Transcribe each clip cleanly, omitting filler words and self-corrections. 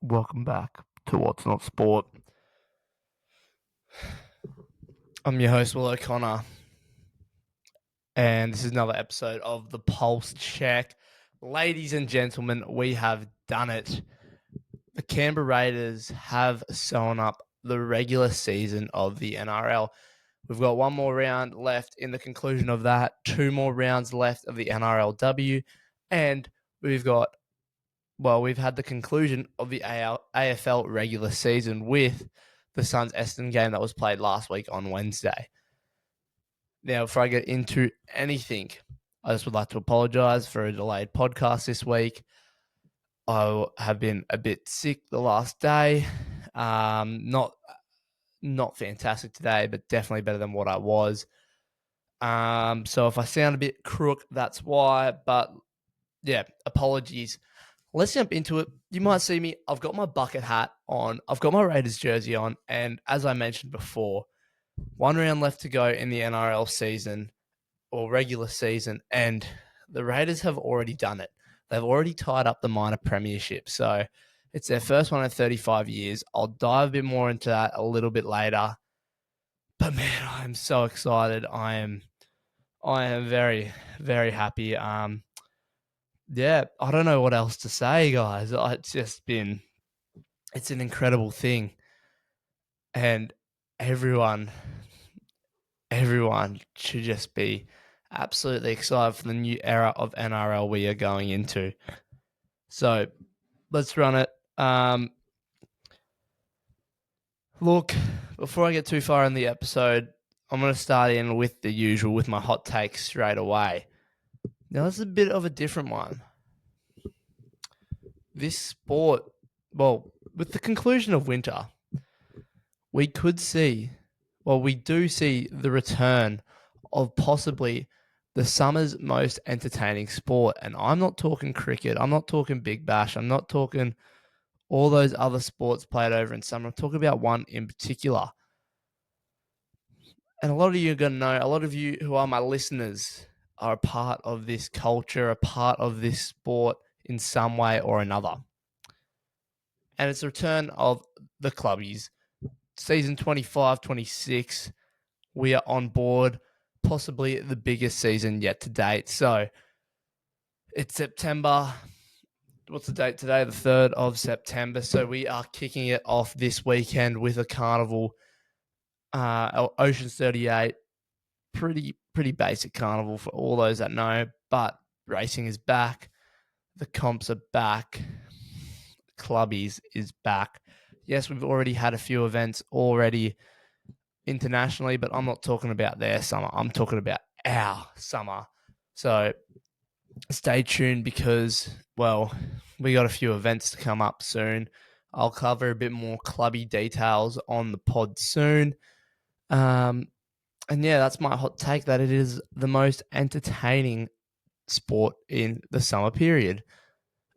Welcome back to What's Not Sport. I'm your host, Will O'Connor, and this is another episode of the Pulse Check. Ladies and gentlemen, we have done it. The Canberra Raiders have sewn up the regular season of the NRL. We've got one more round left in the conclusion of that, two more rounds left of the NRLW, and we've had the conclusion of the AFL regular season with the Suns-Essendon game that was played last week on Wednesday. Now, before I get into anything, I just would like to apologise for a delayed podcast this week. I have been a bit sick the last day. Not fantastic today, but definitely better than what I was. So if I sound a bit crook, that's why. But yeah, apologies. Let's jump into it. You might see me. I've got my bucket hat on. I've got my Raiders jersey on. And as I mentioned before, one round left to go in the NRL season or regular season. And the Raiders have already done it. They've already tied up the minor premiership. So it's their first one in 35 years. I'll dive a bit more into that a little bit later. But man, I'm so excited. I am very, very happy. Yeah, I don't know what else to say, guys. It's an incredible thing. And everyone should just be absolutely excited for the new era of NRL we are going into. So let's run it. Look, before I get too far in the episode, I'm going to start in with the usual, with my hot takes straight away. Now, this is a bit of a different one. This sport, well, with the conclusion of winter, we do see the return of possibly the summer's most entertaining sport. And I'm not talking cricket. I'm not talking Big Bash. I'm not talking all those other sports played over in summer. I'm talking about one in particular. And a lot of you are going to know, a lot of you who are my listeners are a part of this culture, a part of this sport in some way or another. And it's the return of the clubbies. Season 25-26, we are on board, possibly the biggest season yet to date. So it's September. What's the date today? The 3rd of September. So we are kicking it off this weekend with a carnival. Ocean's 38, pretty basic carnival for all those that know, but racing is back. The comps are back. Clubbies is back. Yes, we've already had a few events already internationally, but I'm not talking about their summer. I'm talking about our summer. So stay tuned because, well, we got a few events to come up soon. I'll cover a bit more clubby details on the pod soon. And yeah, that's my hot take, that it is the most entertaining sport in the summer period.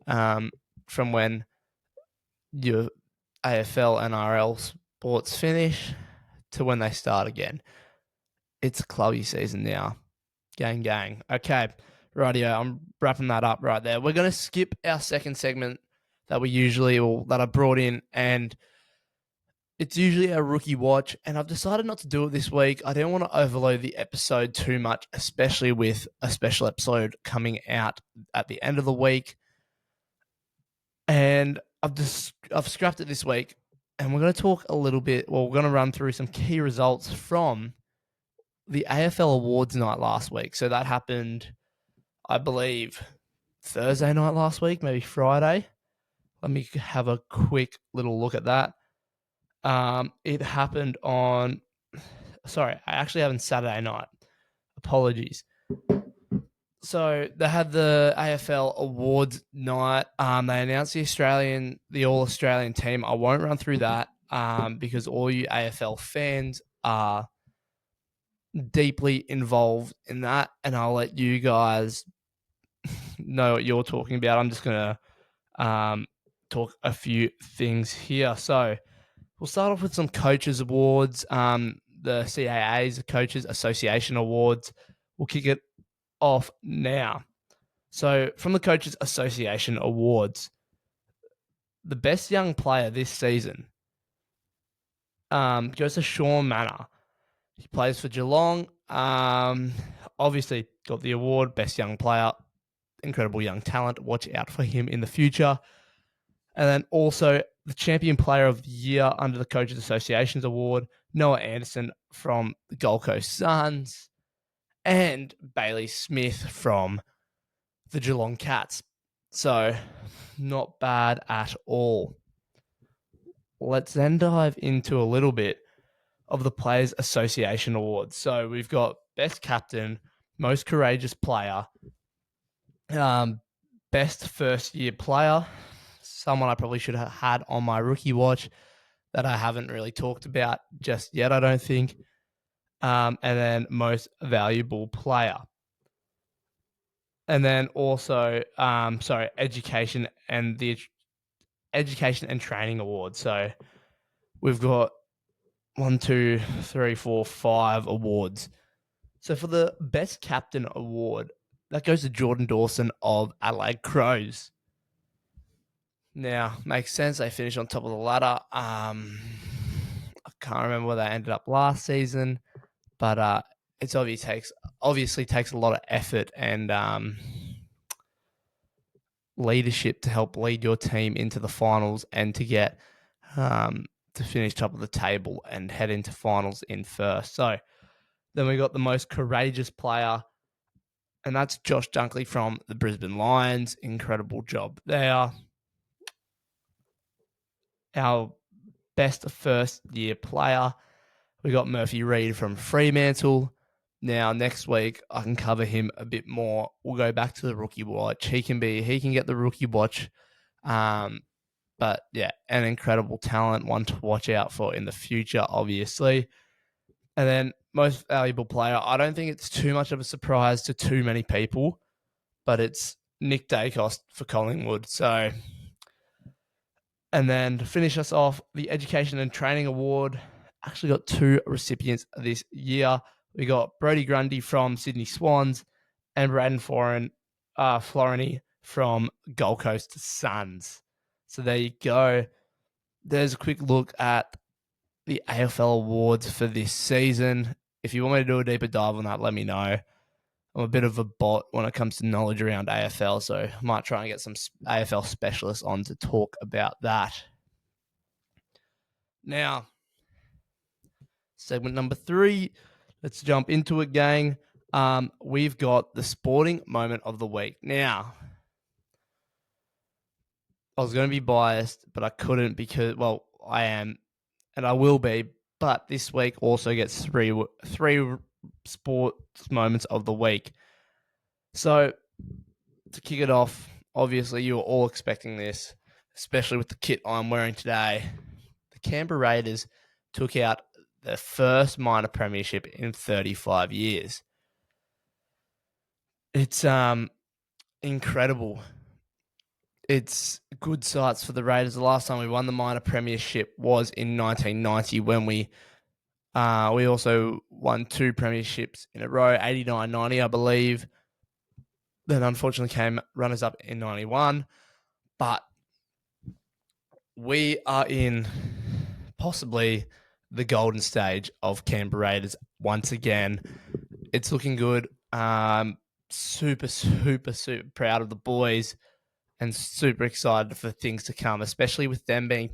From when your AFL and NRL sports finish to when they start again. It's a clubby season now. Gang. Okay, rightio, I'm wrapping that up right there. We're going to skip our second segment that I brought in, and it's usually a rookie watch, and I've decided not to do it this week. I don't want to overload the episode too much, especially with a special episode coming out at the end of the week. And I've scrapped it this week, and we're going to talk a little bit. Well, we're going to run through some key results from the AFL Awards night last week. So that happened, I believe, Thursday night last week, maybe Friday. Let me have a quick little look at that. It happened on... Sorry, I actually happened Saturday night. Apologies. So they had the AFL Awards night. They announced the All-Australian team. I won't run through that because all you AFL fans are deeply involved in that, and I'll let you guys know what you're talking about. I'm just going to talk a few things here. So we'll start off with some Coaches Awards, the CAA's Coaches Association Awards. We'll kick it off now. So from the Coaches Association Awards, the best young player this season goes to Sean Manor. He plays for Geelong. Obviously got the award, best young player, incredible young talent. Watch out for him in the future. And then also the champion player of the year under the Coaches Association's award, Noah Anderson from the Gold Coast Suns, and Bailey Smith from the Geelong Cats. So not bad at all. Let's then dive into a little bit of the Players Association Awards. So we've got Best Captain, Most Courageous Player, Best First Year Player, someone I probably should have had on my rookie watch that I haven't really talked about just yet, I don't think. And then Most Valuable Player. And then also, Education and the Education and Training Award. So we've got 1, 2, 3, 4, 5 awards. So for the Best Captain Award, that goes to Jordan Dawson of Adelaide Crows. Now, makes sense. They finished on top of the ladder. I can't remember where they ended up last season, but it's obviously takes a lot of effort and leadership to help lead your team into the finals and to get to finish top of the table and head into finals in first. So then we got the Most Courageous Player, and that's Josh Dunkley from the Brisbane Lions. Incredible job there. Our Best First Year Player, we got Murphy Reid from Fremantle. Now, next week, I can cover him a bit more. We'll go back to the rookie watch. He can get the rookie watch. But yeah, an incredible talent, one to watch out for in the future, obviously. And then Most Valuable Player, I don't think it's too much of a surprise to too many people, but it's Nick Dacos for Collingwood. So, and then to finish us off, the Education and Training Award actually got 2 recipients this year. We got Brodie Grundy from Sydney Swans and Braden Floreny from Gold Coast Suns. So there you go. There's a quick look at the AFL awards for this season. If you want me to do a deeper dive on that, let me know. I'm a bit of a bot when it comes to knowledge around AFL, so I might try and get some AFL specialists on to talk about that. Now, segment number 3, let's jump into it, gang. We've got the sporting moment of the week. Now, I was going to be biased, but I couldn't because, well, I am, and I will be, but this week also gets three sports moments of the week. So, to kick it off, obviously you were all expecting this, especially with the kit I'm wearing today. The Canberra Raiders took out their first minor premiership in 35 years. It's incredible. It's good sights for the Raiders. The last time we won the minor premiership was in 1990 when we also won 2 premierships in a row, 89-90, I believe. Then unfortunately came runners-up in 91. But we are in possibly the golden stage of Canberra Raiders once again. It's looking good. Super, super, super proud of the boys and super excited for things to come, especially with them being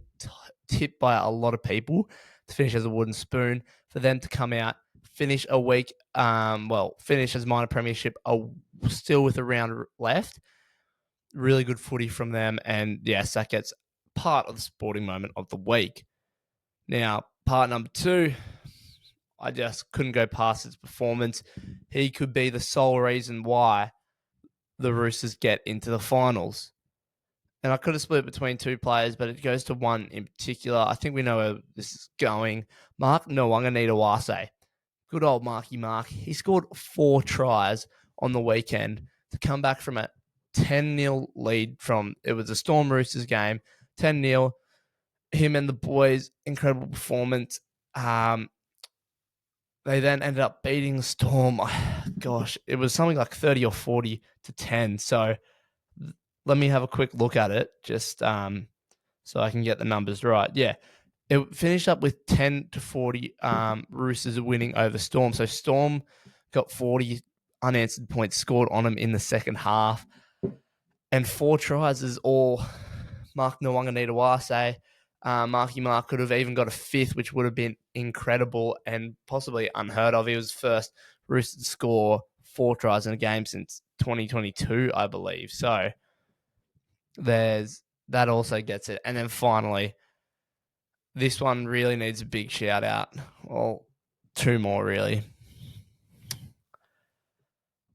tipped by a lot of people to finish as a wooden spoon, for them to come out, finish a week, finish as minor premiership still with a round left. Really good footy from them, and yes, that gets part of the sporting moment of the week. Now, part number 2, I just couldn't go past his performance. He could be the sole reason why the Roosters get into the finals. And I could have split between 2 players, but it goes to one in particular. I think we know where this is going. Mark Nwanganita-Wase. Good old Marky Mark. He scored 4 tries on the weekend to come back from a 10-0 lead from, it was a Storm Roosters game, 10-0. Him and the boys, incredible performance. They then ended up beating the Storm. Gosh, it was something like 30 or 40 to 10. So let me have a quick look at it, just so so I can get the numbers right. Yeah. It finished up with 10-40 Roosters winning over Storm. So Storm got 40 unanswered points scored on them in the second half. And 4 tries is all Mark Nwanganitawase. Marky Mark could have even got a 5th, which would have been incredible and possibly unheard of. He was first Roosters to score 4 tries in a game since 2022, I believe. So there's that also gets it. And then finally, this one really needs a big shout out. Well, 2 more really.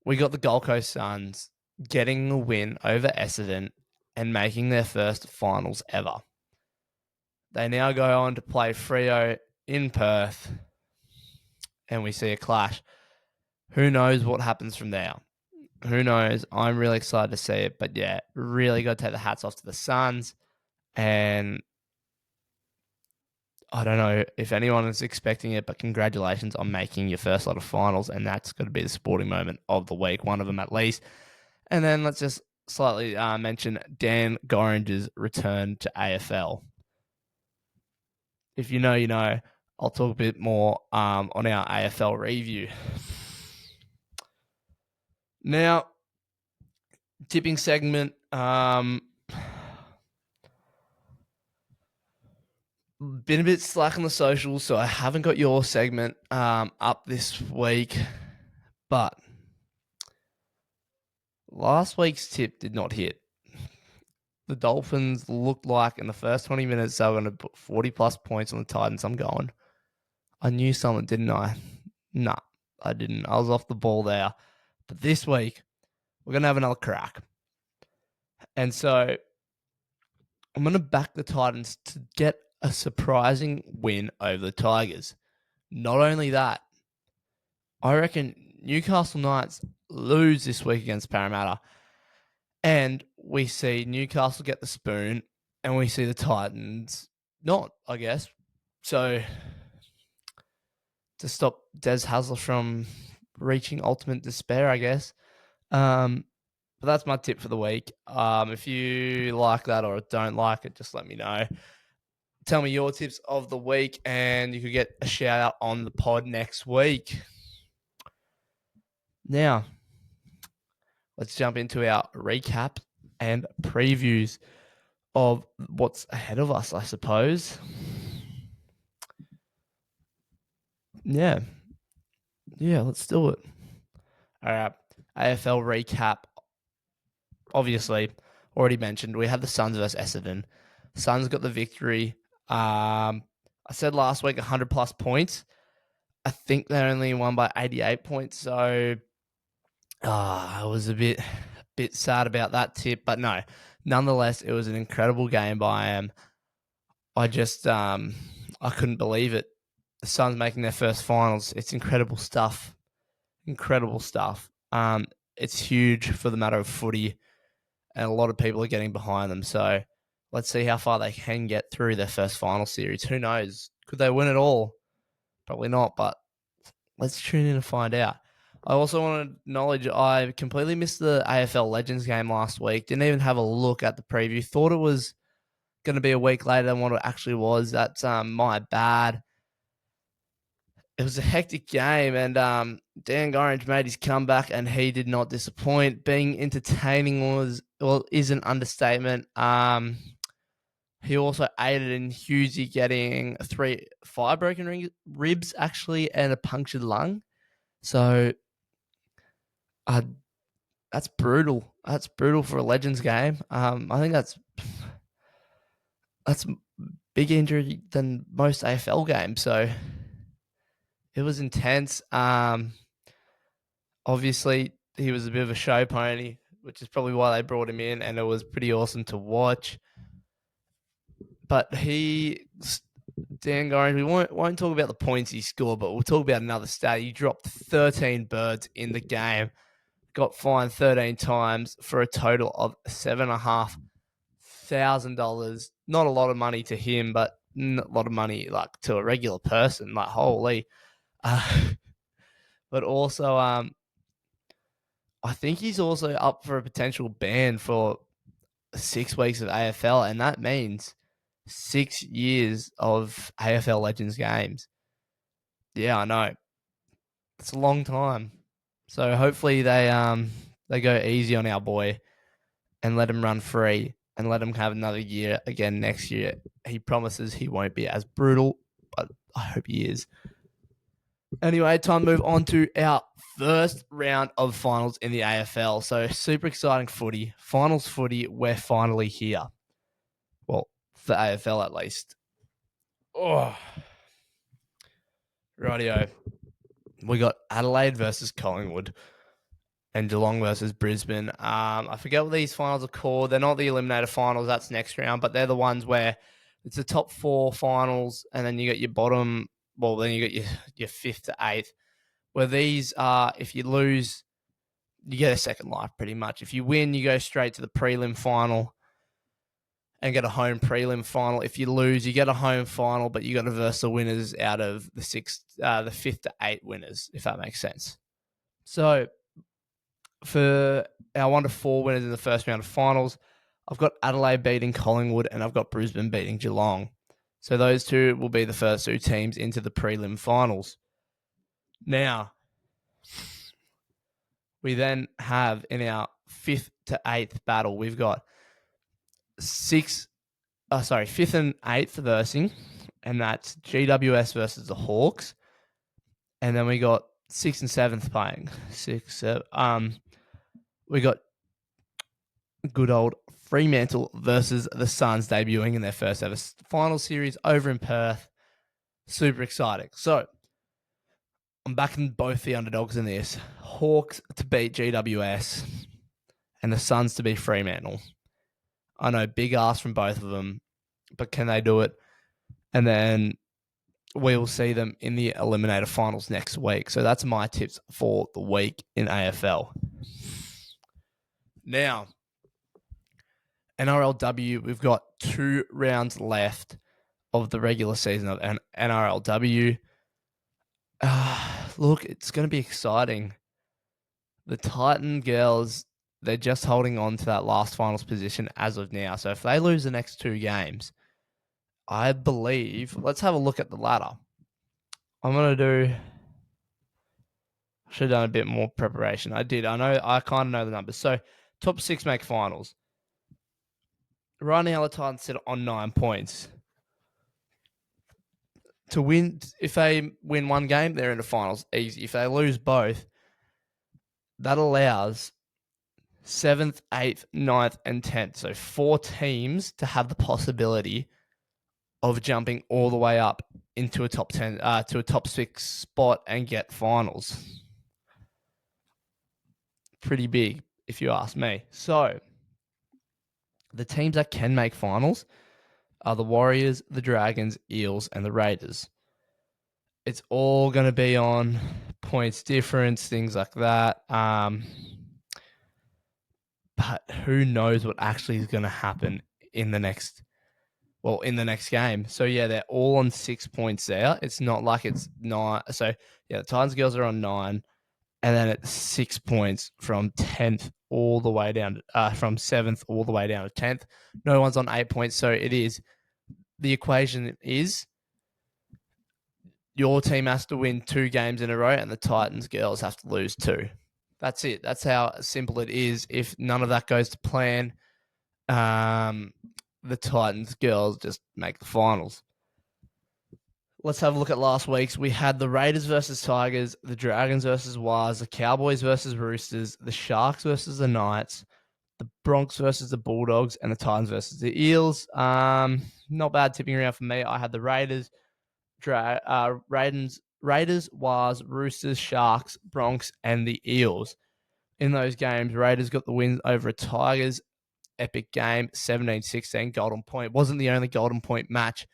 We got the Gold Coast Suns getting a win over Essendon and making their first finals ever. They now go on to play Freo in Perth, and we see a clash. Who knows what happens from there? Who knows? I'm really excited to see it, but yeah, really got to take the hats off to the Suns, and I don't know if anyone is expecting it, but congratulations on making your first lot of finals, and that's going to be the sporting moment of the week, one of them at least. And then let's just slightly mention Dan Gorringe's return to AFL. If you know, you know. I'll talk a bit more on our AFL review. Now, tipping segment. Been a bit slack on the socials, so I haven't got your segment up this week. But last week's tip did not hit. The Dolphins looked like in the first 20 minutes they were going to put 40-plus points on the Titans. I'm going. I knew something, didn't I? Nah, I didn't. I was off the ball there. But this week, we're going to have another crack. And so I'm going to back the Titans to get a surprising win over the Tigers. Not only that, I reckon Newcastle Knights lose this week against Parramatta. And we see Newcastle get the spoon, and we see the Titans not, I guess. So to stop Des Hasler from reaching ultimate despair, I guess. But that's my tip for the week. If you like that or don't like it, just let me know. Tell me your tips of the week, and you could get a shout out on the pod next week. Now, let's jump into our recap and previews of what's ahead of us, I suppose. Yeah, let's do it. All right, AFL recap. Obviously, already mentioned, we had the Suns versus Essendon. Suns got the victory. I said last week 100-plus points. I think they only won by 88 points, so I was a bit sad about that tip. But no, nonetheless, it was an incredible game by them. I just I couldn't believe it. The Suns making their first finals. It's incredible stuff. Incredible stuff. It's huge for the matter of footy, and a lot of people are getting behind them. So let's see how far they can get through their first final series. Who knows? Could they win it all? Probably not, but let's tune in and find out. I also want to acknowledge I completely missed the AFL Legends game last week. Didn't even have a look at the preview. Thought it was going to be a week later than what it actually was. That's my bad. It was a hectic game, and Dan Gorringe made his comeback, and he did not disappoint. Being entertaining is an understatement. He also aided in Hughesy getting 5 broken ribs, actually, and a punctured lung. So that's brutal. That's brutal for a Legends game. I think that's bigger injury than most AFL games. So it was intense. Obviously, he was a bit of a show pony, which is probably why they brought him in, and it was pretty awesome to watch. But Dan Gorringe, we won't talk about the points he scored, but we'll talk about another stat. He dropped 13 birds in the game, got fined 13 times for a total of $7,500. Not a lot of money to him, but not a lot of money like to a regular person. Like, holy. But also, I think he's also up for a potential ban for 6 weeks of AFL, and that means 6 years of AFL Legends games. Yeah, I know. It's a long time. So hopefully they go easy on our boy and let him run free and let him have another year again next year. He promises he won't be as brutal, but I hope he is. Anyway, time to move on to our first round of finals in the AFL. So super exciting footy. Finals footy, we're finally here. Well, for AFL at least. Oh. Rightio. We got Adelaide versus Collingwood and Geelong versus Brisbane. I forget what these finals are called. They're not the eliminator finals. That's next round, but they're the ones where it's the top 4 finals, and then you got your bottom. Well, then you got your 5th to 8th. Where these are, if you lose, you get a second life pretty much. If you win, you go straight to the prelim final and get a home prelim final. If you lose, you get a home final, but you got to verse the winners out of the 5th to 8th winners, if that makes sense. So for our 1 to 4 winners in the first round of finals, I've got Adelaide beating Collingwood and I've got Brisbane beating Geelong. So those two will be the first 2 teams into the prelim finals. Now, we then have in our 5th to 8th battle, we've got 5th and 8th versing, and that's GWS versus the Hawks. And then we got 6th and 7th playing. 6, 7. We got good old Fremantle versus the Suns debuting in their first ever final series over in Perth. Super exciting. So I'm backing both the underdogs in this. Hawks to beat GWS and the Suns to beat Fremantle. I know, big ask from both of them, but can they do it? And then we will see them in the eliminator finals next week. So that's my tips for the week in AFL. Now, NRLW, we've got 2 rounds left of the regular season of NRLW. Look, it's going to be exciting. The Titan girls, they're just holding on to that last finals position as of now. So if they lose the next 2 games, I believe, let's have a look at the ladder. I'm going to do, I should have done a bit more preparation. I did. I kind of know the numbers. So top 6 make finals. Right now, the Titans sit on 9 points. To win, if they win 1 game, they're in the finals. Easy. If they lose both, that allows 7th, 8th, 9th, and 10th. So 4 teams to have the possibility of jumping all the way up into a top 10, to a top 6 spot and get finals. Pretty big, if you ask me. So the teams that can make finals are the Warriors, the Dragons, Eels, and the Raiders. It's all going to be on points difference, things like that. But who knows what actually is going to happen in the next game. So, yeah, they're all on 6 points there. It's not like it's 9. So, yeah, the Titans girls are on 9. And then it's 6 points from 10th all the way down, from 7th all the way down to 10th. No one's on 8 points. So, the equation is your team has to win 2 games in a row and the Titans girls have to lose 2. That's it. That's how simple it is. If none of that goes to plan, the Titans girls just make the finals. Let's have a look at last week's. We had the Raiders versus Tigers, the Dragons versus Wars, the Cowboys versus Roosters, the Sharks versus the Knights, the Bronx versus the Bulldogs, and the Titans versus the Eels. Not bad tipping around for me. I had the Raiders, Raiders, Wars, Roosters, Sharks, Bronx, and the Eels. In those games, Raiders got the win over Tigers. Epic game, 17-16, golden point. Wasn't the only golden point match.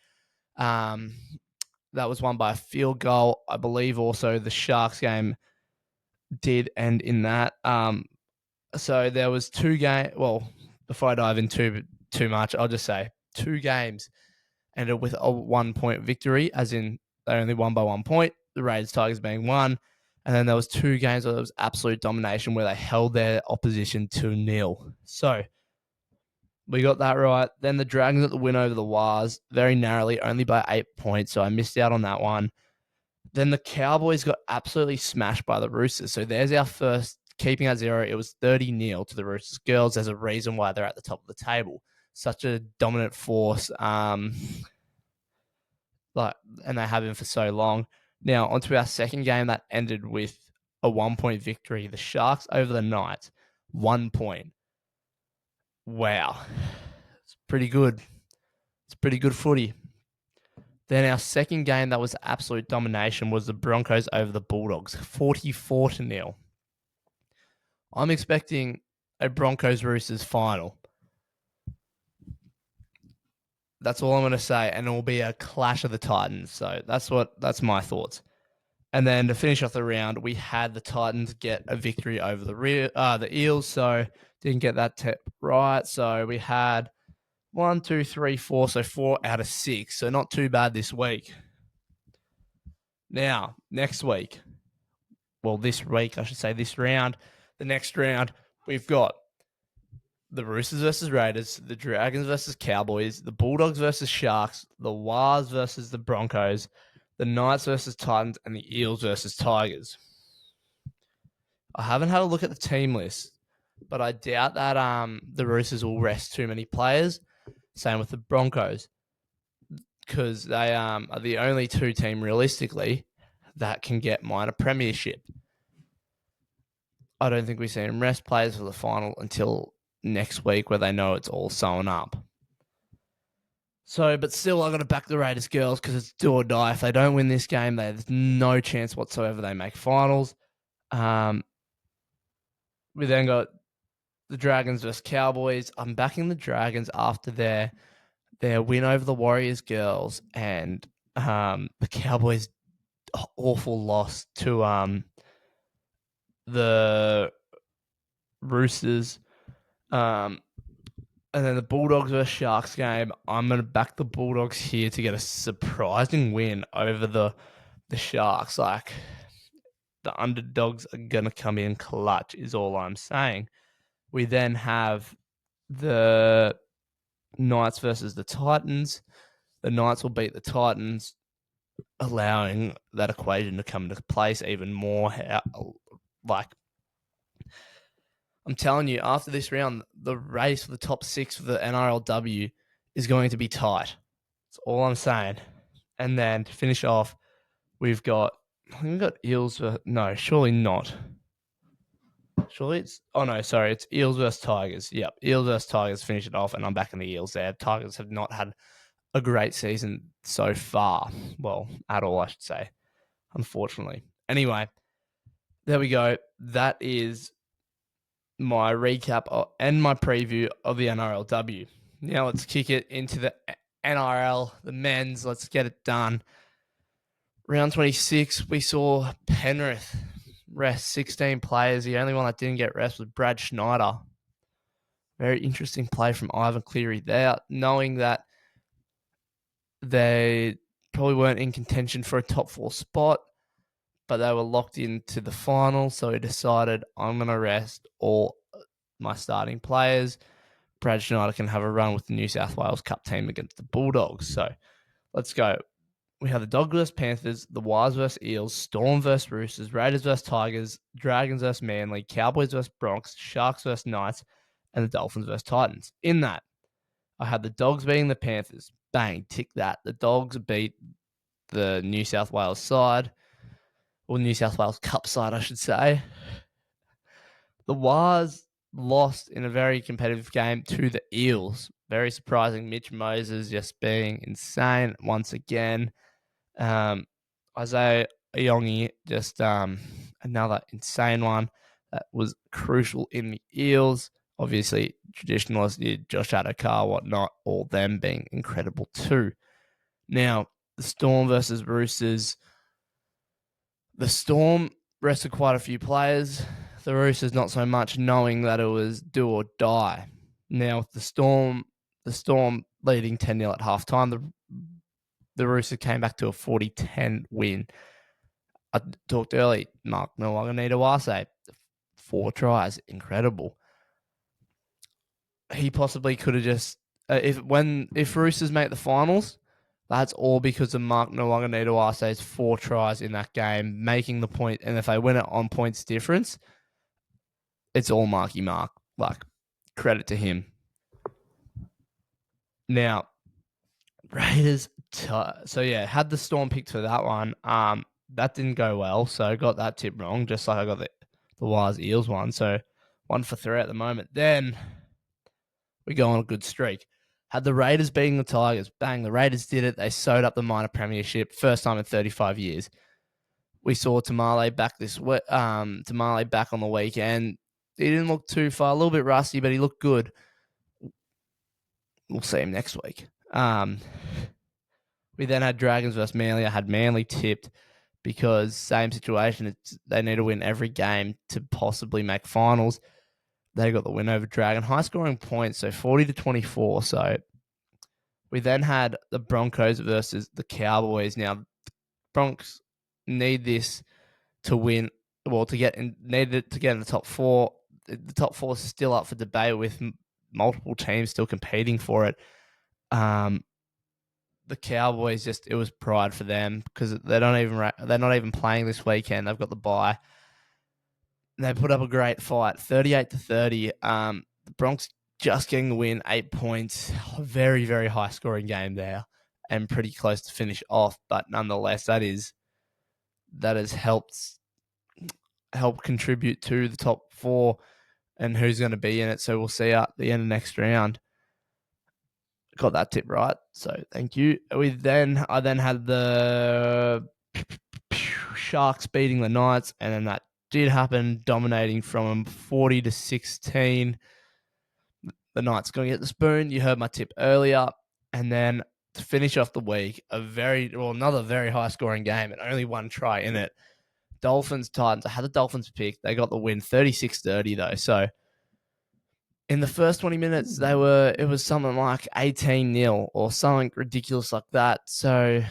That was won by a field goal. I believe also the Sharks game did end in that. So there was 2 games. Well, before I dive into too much, I'll just say 2 games ended with a 1-point victory, as in they only won by 1 point. The Raiders Tigers being 1. And then there was 2 games where there was absolute domination where they held their opposition to 0. So We got that right. Then the Dragons got the win over the Wars, very narrowly, only by 8 points, so I missed out on that one. Then the Cowboys got absolutely smashed by the Roosters. So there's our first keeping at 0. It was 30-0 to the Roosters girls. There's a reason why they're at the top of the table. Such a dominant force. And they have been for so long. Now, onto our second game that ended with a 1-point victory. The Sharks over the Knights, 1 point. Wow. It's pretty good. It's pretty good footy. Then our second game that was absolute domination was the Broncos over the Bulldogs, 44-0. I'm expecting a Broncos Roosters final. That's all I'm going to say, and it will be a clash of the Titans. So that's my thoughts. And then to finish off the round, we had the Titans get a victory over the Eels. So didn't get that tip right. So we had 1, 2, 3, 4. So 4 out of 6. So not too bad this week. Now, next week. Well, this week, I should say, this round. The next round, we've got the Roosters versus Raiders, the Dragons versus Cowboys, the Bulldogs versus Sharks, the Wars versus the Broncos, the Knights versus Titans, and the Eels versus Tigers. I haven't had a look at the team list, but I doubt that the Roosters will rest too many players. Same with the Broncos, because they are the only two team realistically that can get minor premiership. I don't think we see them rest players for the final until next week, where they know it's all sewn up. So, but still, I got to back the Raiders girls because it's do or die. If they don't win this game, there's no chance whatsoever they make finals. We then got the Dragons versus Cowboys. I'm backing the Dragons after their win over the Warriors girls, and the Cowboys' awful loss to the Roosters. And then the Bulldogs versus Sharks game, I'm going to back the Bulldogs here to get a surprising win over the Sharks. Like, the underdogs are going to come in clutch is all I'm saying. We then have the Knights versus the Titans. The Knights will beat the Titans, allowing that equation to come into place even more. I'm telling you, after this round, the race for the top 6 for the NRLW is going to be tight. That's all I'm saying. And then to finish off, we've got Eels. No, surely not. It's Eels versus Tigers. Yep, Eels versus Tigers finish it off, and I'm back in the Eels there. Tigers have not had a great season so far. Well, at all, I should say, unfortunately. Anyway, there we go. That is my recap and my preview of the NRLW. Now let's kick it into the NRL, the men's. Let's get it done. Round 26, we saw Penrith rest 16 players. The only one that didn't get rest was Brad Schneider. Very interesting play from Ivan Cleary there, knowing that they probably weren't in contention for a top 4 spot, but they were locked into the final, so he decided, I'm going to rest all my starting players. Brad Schneider can have a run with the New South Wales Cup team against the Bulldogs. So let's go. We have the Dogs versus Panthers, the Wires versus Eels, Storm versus Roosters, Raiders versus Tigers, Dragons versus Manly, Cowboys versus Bronx, Sharks versus Knights, and the Dolphins versus Titans. In that, I had the Dogs beating the Panthers. Bang, tick that. The Dogs beat the New South Wales side, or New South Wales Cup side, I should say. The Wires lost in a very competitive game to the Eels. Very surprising. Mitch Moses just being insane once again. Isaiah Iongi, just another insane one that was crucial in the Eels. Obviously, traditionalists, Josh Adokar, whatnot, all them being incredible too. Now, the Storm versus Roosters. The Storm rested quite a few players. The Roosters not so much, knowing that it was do or die. Now, with the Storm leading 10-0 at halftime, the Roosters came back to a 40-10 win. I talked early, Mark Milwaganita-Wase, 4 tries, incredible. he possibly could have just if Roosters make the finals, that's all because of Mark Nawaqanitawase's 4 tries in that game, making the point. And if they win it on points difference, it's all Marky Mark. Like, credit to him. Now, Raiders. So yeah, had the Storm picked for that one. That didn't go well, so I got that tip wrong, just like I got the Wires Eels one. So 1 for 3 at the moment. Then we go on a good streak. Had the Raiders beating the Tigers. Bang, the Raiders did it. They sewed up the minor premiership. First time in 35 years. We saw Tamale back Tamale back on the weekend. He didn't look too far. A little bit rusty, but he looked good. We'll see him next week. We then had Dragons versus Manly. I had Manly tipped because same situation. They need to win every game to possibly make finals. They got the win over Dragon. High scoring points, so 40-24. So we then had the Broncos versus the Cowboys. Now, Bronx need this to win. Well, needed to get in the top 4. The top 4 is still up for debate with multiple teams still competing for it. The Cowboys it was pride for them because they're not even playing this weekend. They've got the bye. They put up a great fight, 38-30. The Bronx just getting the win, 8 points. Very, very high scoring game there, and pretty close to finish off. But nonetheless, that has helped contribute to the top 4 and who's going to be in it. So we'll see at the end of next round. Got that tip right, so thank you. I then had the Sharks beating the Knights, and then that did happen, dominating from 40-16. The Knights going to get the spoon. You heard my tip earlier, and then to finish off the week, another very high scoring game, and only 1 try in it. Dolphins Titans. I had the Dolphins picked. They got the win, 36-30 though. So in the first 20 minutes, it was something like 18-0 or something ridiculous like that. So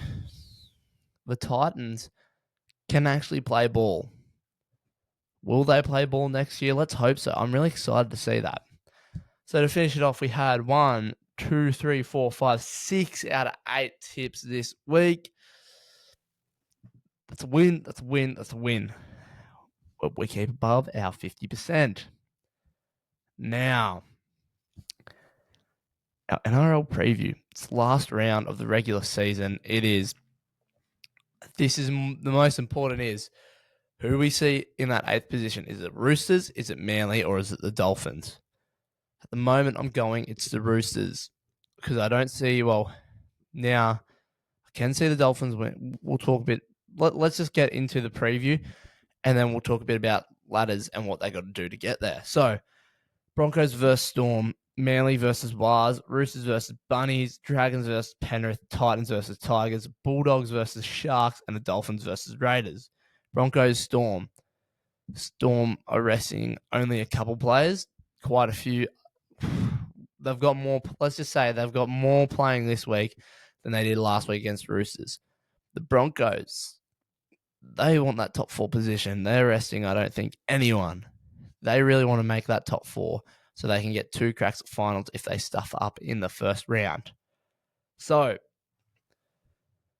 the Titans can actually play ball. Will they play ball next year? Let's hope so. I'm really excited to see that. So to finish it off, we had 1, 2, 3, 4, 5, 6 out of 8 tips this week. That's a win. That's a win. That's a win. We keep above our 50%. Now, our NRL preview. It's the last round of the regular season. The most important is who we see in that 8th position. Is it Roosters, is it Manly, or is it the Dolphins? At the moment, it's the Roosters because I don't see, now I can see the Dolphins win. We'll talk a bit. Let's just get into the preview and then we'll talk a bit about ladders and what they got to do to get there. So, Broncos versus Storm, Manly versus Wars, Roosters versus Bunnies, Dragons versus Penrith, Titans versus Tigers, Bulldogs versus Sharks, and the Dolphins versus Raiders. Broncos, Storm. Storm are resting only a couple players, quite a few. They've got more. Let's just say they've got more playing this week than they did last week against Roosters. The Broncos, they want that top 4 position. They're resting, I don't think, anyone. They really want to make that top 4 so they can get 2 cracks at finals if they stuff up in the first round. So,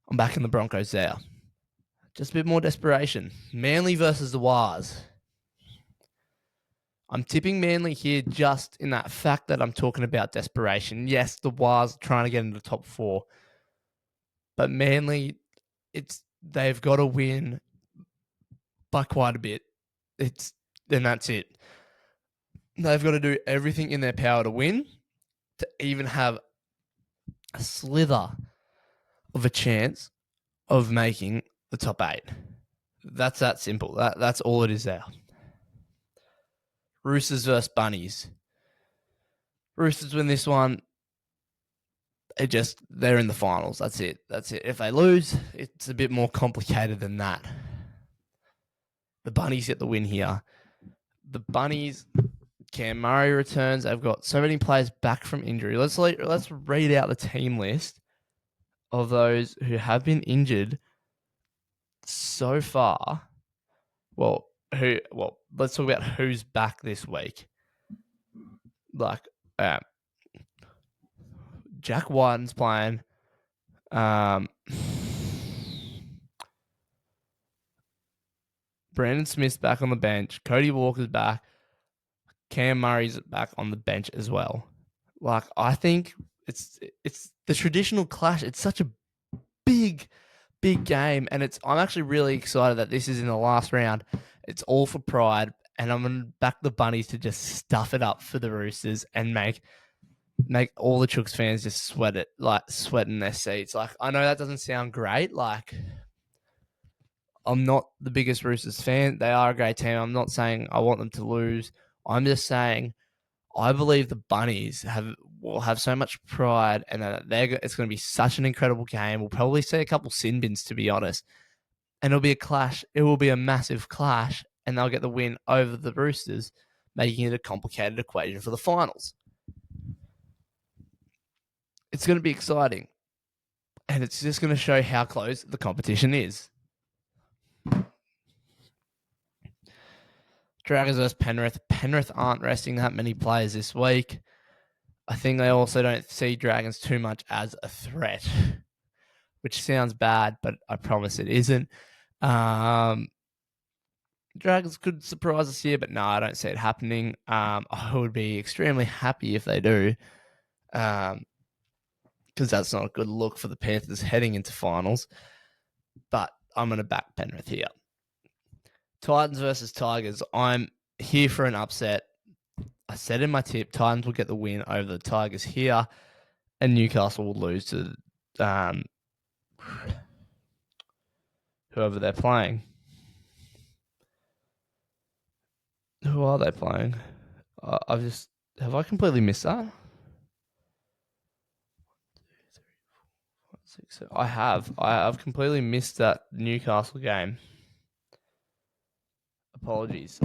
I'm back in the Broncos there. Just a bit more desperation. Manly versus the Wars. I'm tipping Manly here just in that fact that I'm talking about desperation. Yes, the Wars are trying to get into the top 4. But Manly, they've got to win by quite a bit. Then that's it. They've got to do everything in their power to win, to even have a slither of a chance of making the top 8. That's that simple. That's all it is there. Roosters versus Bunnies. Roosters win this one. They're in the finals. That's it. If they lose, it's a bit more complicated than that. The Bunnies get the win here. The Bunnies, Cam Murray returns. They've got so many players back from injury. Let's read out the team list of those who have been injured so far. Let's talk about who's back this week. Like, Jack Whiten's playing. Brandon Smith's back on the bench. Cody Walker's back. Cam Murray's back on the bench as well. Like, I think it's the traditional clash. It's such a big game, and I'm actually really excited that this is in the last round. It's all for pride, and I'm going to back the Bunnies to just stuff it up for the Roosters and make all the Chooks fans just sweating their seats. Like, I know that doesn't sound great. Like, I'm not the biggest Roosters fan. They are a great team. I'm not saying I want them to lose. I'm just saying I believe the Bunnies will have so much pride, and that it's going to be such an incredible game. We'll probably see a couple sin bins, to be honest, and it'll be a clash. It will be a massive clash, and they'll get the win over the Roosters, making it a complicated equation for the finals. It's going to be exciting, and it's just going to show how close the competition is. Dragons versus Penrith. Penrith aren't resting that many players this week. I think they also don't see Dragons too much as a threat, which sounds bad, but I promise it isn't. Dragons could surprise us here, but no, I don't see it happening. I would be extremely happy if they do, because that's not a good look for the Panthers heading into finals. But I'm going to back Penrith here. Titans versus Tigers. I'm here for an upset. I said in my tip, Titans will get the win over the Tigers here, and Newcastle will lose to whoever they're playing. Who are they playing? Have I completely missed that? 1, 2, 3, 4, 5, 6, 7. I have. I've completely missed that Newcastle game. Apologies.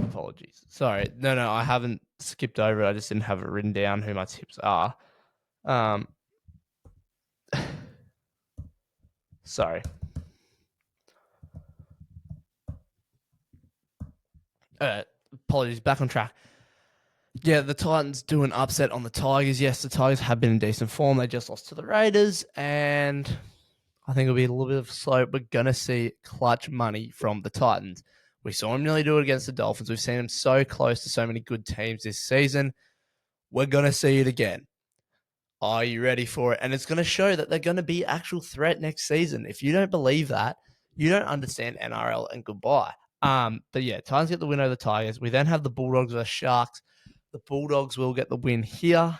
Sorry. No, I haven't skipped over it. I just didn't have it written down who my tips are. Sorry. Apologies. Back on track. Yeah, the Titans do an upset on the Tigers. Yes, the Tigers have been in decent form. They just lost to the Raiders, and I think it'll be a little bit of a slow. We're going to see clutch money from the Titans. We saw them nearly do it against the Dolphins. We've seen them so close to so many good teams this season. We're going to see it again. Are you ready for it? And it's going to show that they're going to be actual threat next season. If you don't believe that, you don't understand NRL and goodbye. But yeah, Titans get the win over the Tigers. We then have the Bulldogs versus Sharks. The Bulldogs will get the win here.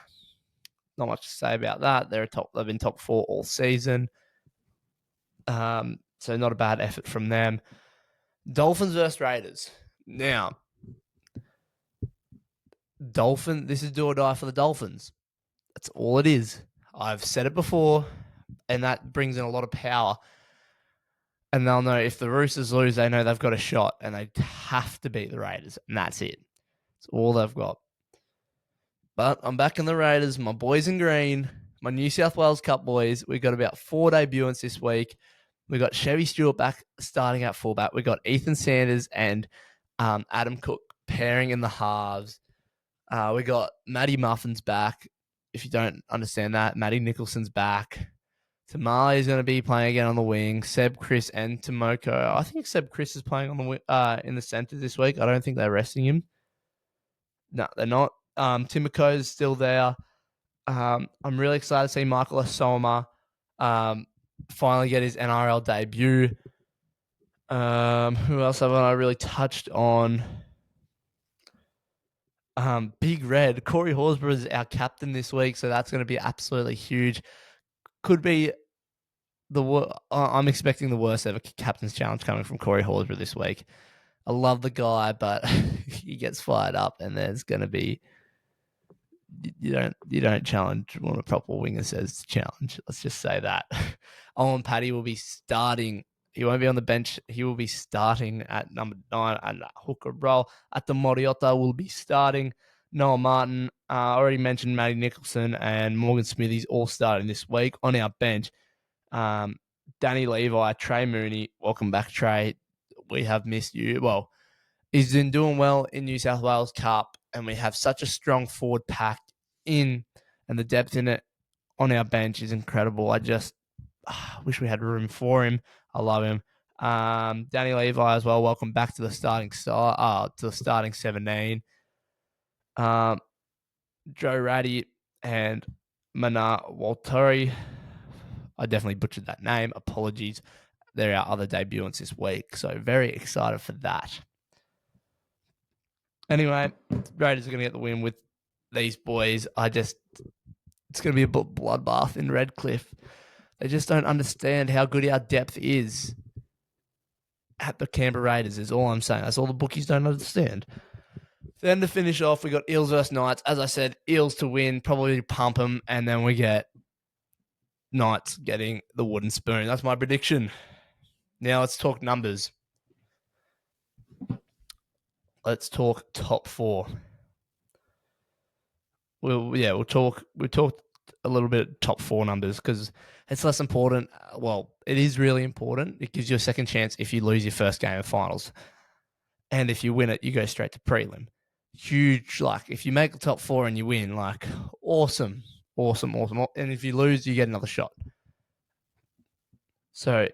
Not much to say about that. They've been top 4 all season. So not a bad effort from them. Dolphins versus Raiders. Now, this is do or die for the Dolphins. That's all it is. I've said it before, and that brings in a lot of power. And they'll know if the Roosters lose, they know they've got a shot, and they have to beat the Raiders, and that's it. That's all they've got. But I'm back in the Raiders, my boys in green, my New South Wales Cup boys. We've got about 4 debutantes this week. We got Chevy Stewart back starting at fullback. We got Ethan Sanders and Adam Cook pairing in the halves. We got Matty Muffin's back. If you don't understand that, Matty Nicholson's back. Tamale is going to be playing again on the wing. Seb, Chris, and Tomoko. I think Seb Chris is playing on the in the centre this week. I don't think they're resting him. No, they're not. Timoko is still there. I'm really excited to see Michael Asoma finally get his NRL debut. Who else haven't I really touched on? Big Red. Corey Horsburgh is our captain this week, so that's going to be absolutely huge. Could be I'm expecting the worst ever captain's challenge coming from Corey Horsburgh this week. I love the guy, but he gets fired up, and there's going to be you don't challenge when a proper winger says to challenge. Let's just say that. Owen Paddy will be starting. He won't be on the bench. He will be starting at number 9 and hooker role. At the Moriota will be starting. Noah Martin, already mentioned Matty Nicholson and Morgan Smithies all starting this week on our bench. Danny Levi, Trey Mooney, welcome back, Trey. We have missed you. Well, he's been doing well in New South Wales Cup, and we have such a strong forward pack in and the depth in it on our bench is incredible. I just wish we had room for him. I love him. Danny Levi as well. Welcome back to the starting 17. Joe Ratty and Mana Walteri. I definitely butchered that name. Apologies. They're our other debutants this week, so very excited for that. Anyway, Raiders are going to get the win with these boys. It's going to be a bloodbath in Redcliffe. They just don't understand how good our depth is at the Canberra Raiders, is all I'm saying. That's all the bookies don't understand. Then to finish off, we got Eels versus Knights. As I said, Eels to win, probably pump them, and then we get Knights getting the wooden spoon. That's my prediction. Now let's talk numbers. Let's talk top four. We'll talk a little bit top four numbers because it's less important. Well, it is really important. It gives you a second chance if you lose your first game of finals. And if you win it, you go straight to prelim. Huge, if you make the top four and you win, awesome. And if you lose, you get another shot. So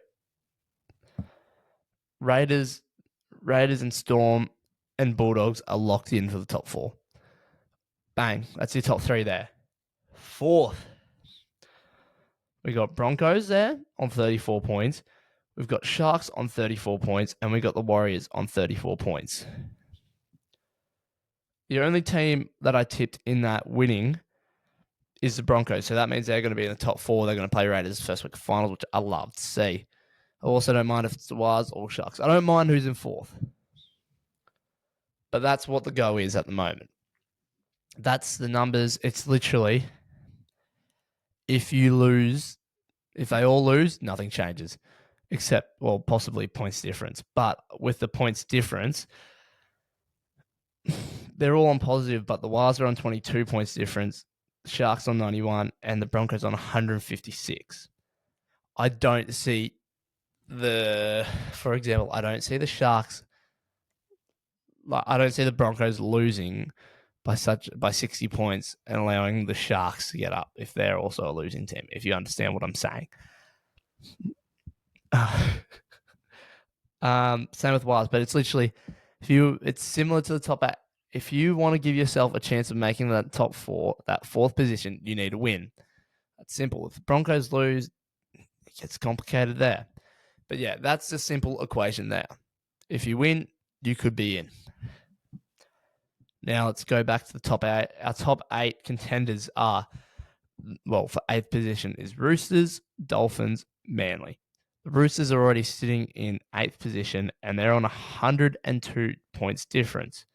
Raiders and Storm and Bulldogs are locked in for the top four. Bang. That's your top three there. Fourth, we got Broncos there on 34 points. We've got Sharks on 34 points, and we got the Warriors on 34 points. The only team that I tipped in that winning is the Broncos. So that means they're going to be in the top four. They're going to play Raiders first week of finals, which I love to see. I also don't mind if it's the Wars or Sharks. I don't mind who's in fourth. But that's what the go is at the moment. That's the numbers. It's literally, if they all lose, nothing changes. Except, possibly points difference. But with the points difference, they're all on positive, but the Wars are on 22 points difference, the Sharks on 91, and the Broncos on 156. I don't see for example, I don't see the Sharks, I don't see the Broncos losing by 60 points and allowing the Sharks to get up if they're also a losing team, if you understand what I'm saying. Same with Wars, but it's literally, it's similar to the top 8. If you want to give yourself a chance of making that top four, that fourth position, you need to win. That's simple. If the Broncos lose, it gets complicated there. But yeah, that's the simple equation there. If you win, you could be in. Now let's go back to the top 8. Our top 8 contenders are, for 8th position is Roosters, Dolphins, Manly. The Roosters are already sitting in 8th position and they're on 102 points difference.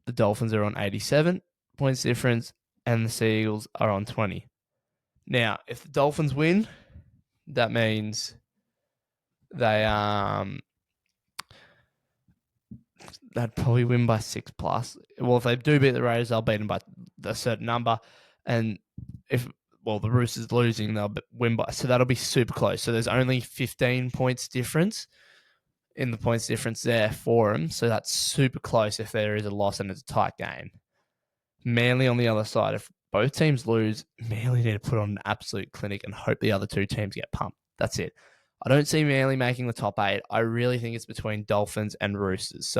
The Dolphins are on 87 points difference and the Sea Eagles are on 20. Now, if the Dolphins win, that means they'd probably win by 6+. Well, if they do beat the Raiders, they'll beat them by a certain number. And if the Roosters losing, they'll win by. So that'll be super close. So there's only 15 points difference in the points difference there for them. So that's super close if there is a loss and it's a tight game. Manly on the other side, if both teams lose, Manly need to put on an absolute clinic and hope the other two teams get pumped. That's it. I don't see Manly making the top 8. I really think it's between Dolphins and Roosters.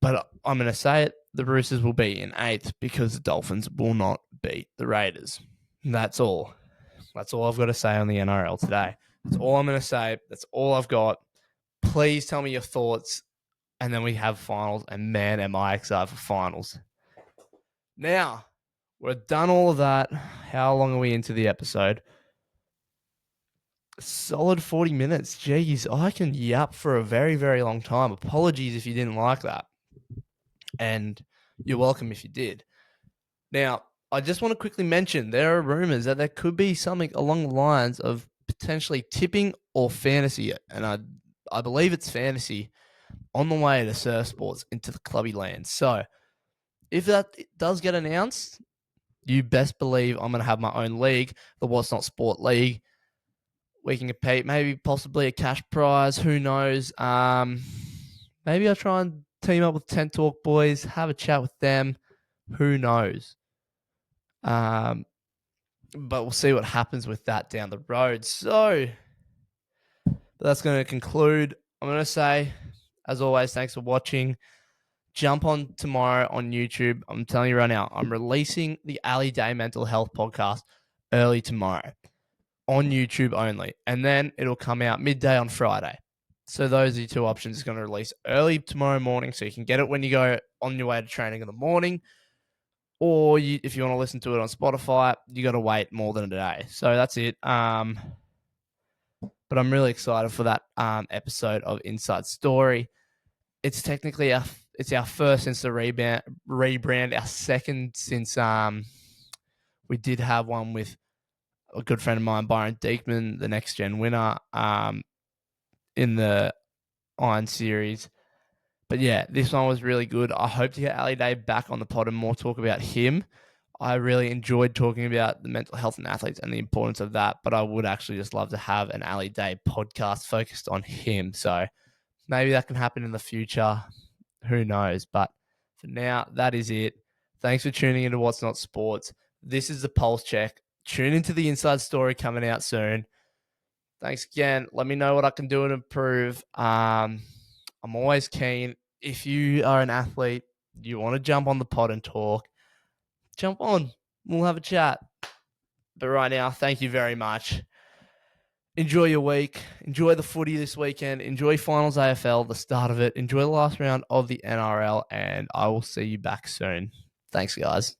But I'm going to say it, the Roosters will be in 8th because the Dolphins will not beat the Raiders. That's all. That's all I've got to say on the NRL today. That's all I'm going to say. That's all I've got. Please tell me your thoughts. And then we have finals. And man, am I excited for finals. Now, we're done all of that. How long are we into the episode? Solid 40 minutes. Jeez, I can yap for a very, very long time. Apologies if you didn't like that. And you're welcome if you did. Now, I just want to quickly mention there are rumors that there could be something along the lines of potentially tipping or fantasy. And I believe it's fantasy on the way to Surf Sports into the clubby land. So if that does get announced, you best believe I'm going to have my own league, the What's Not Sport League. We can compete, maybe possibly a cash prize. Who knows? Maybe I'll try and team up with 10 Talk boys, have a chat with them, Who knows? But we'll see what happens with that down the road. So that's going to conclude. I'm going to say, as always, thanks for watching. Jump on tomorrow on YouTube. I'm telling you right now, I'm releasing the Ali Day Mental Health podcast early tomorrow on YouTube only. And then it'll come out midday on Friday. So those are your two options. It's going to release early tomorrow morning so you can get it when you go on your way to training in the morning. Or if you want to listen to it on Spotify, you got to wait more than a day. So that's it. But I'm really excited for that episode of Inside Story. It's technically it's our first since the rebrand, our second since we did have one with a good friend of mine, Byron Deekman, the next gen winner in the Iron Series. But yeah, this one was really good. I hope to get Ali Day back on the pod and more talk about him. I really enjoyed talking about the mental health and athletes and the importance of that, but I would actually just love to have an Ali Day podcast focused on him. So maybe that can happen in the future. Who knows? But for now, that is it. Thanks for tuning into What's Not Sports. This is the Pulse Check. Tune into the Inside Story coming out soon. Thanks again. Let me know what I can do to improve. I'm always keen. If you are an athlete, you want to jump on the pod and talk, jump on. We'll have a chat. But right now, thank you very much. Enjoy your week. Enjoy the footy this weekend. Enjoy Finals AFL, the start of it. Enjoy the last round of the NRL, and I will see you back soon. Thanks, guys.